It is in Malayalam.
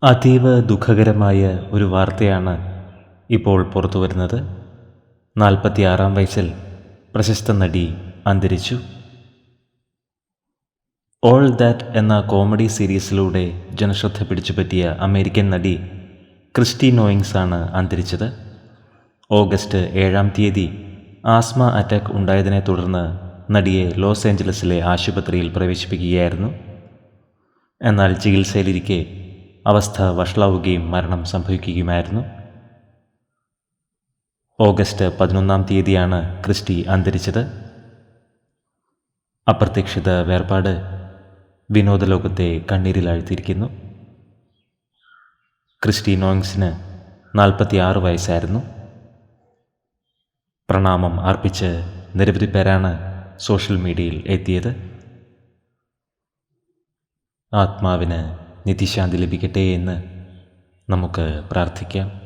അതീവ ദുഃഖകരമായ ഒരു വാർത്തയാണ് ഇപ്പോൾ പുറത്തു വരുന്നത്. 46-ാം വയസ്സിൽ പ്രശസ്ത നടി അന്തരിച്ചു. ഓൾ ദാറ്റ് എന്ന കോമഡി സീരീസിലൂടെ ജനശ്രദ്ധ പിടിച്ചുപറ്റിയ അമേരിക്കൻ നടി ക്രിസ്റ്റി നോയിങ്സ് ആണ് അന്തരിച്ചത്. ഓഗസ്റ്റ് 7-ാം തീയതി ആസ്മ അറ്റാക്ക് ഉണ്ടായതിനെ തുടർന്ന് നടിയെ ലോസ് ഏഞ്ചലസിലെ ആശുപത്രിയിൽ പ്രവേശിപ്പിക്കുകയായിരുന്നു. എന്നാൽ ചികിത്സയിലിരിക്കെ അവസ്ഥ വഷളാവുകയും മരണം സംഭവിക്കുകയുമായിരുന്നു. ഓഗസ്റ്റ് 11-ാം തീയതിയാണ് ക്രിസ്റ്റി അന്തരിച്ചത്. അപ്രതീക്ഷിത വേർപാട് വിനോദലോകത്തെ കണ്ണീരിലാഴ്ത്തിയിരിക്കുന്നു. ക്രിസ്റ്റി നോയിങ്സിന് 46 വയസ്സായിരുന്നു. പ്രണാമം അർപ്പിച്ച് നിരവധി പേരാണ് സോഷ്യൽ മീഡിയയിൽ എത്തിയത്. ആത്മാവിന് നിത്യശാന്തി ലഭിക്കട്ടെ എന്ന് നമുക്ക് പ്രാർത്ഥിക്കാം.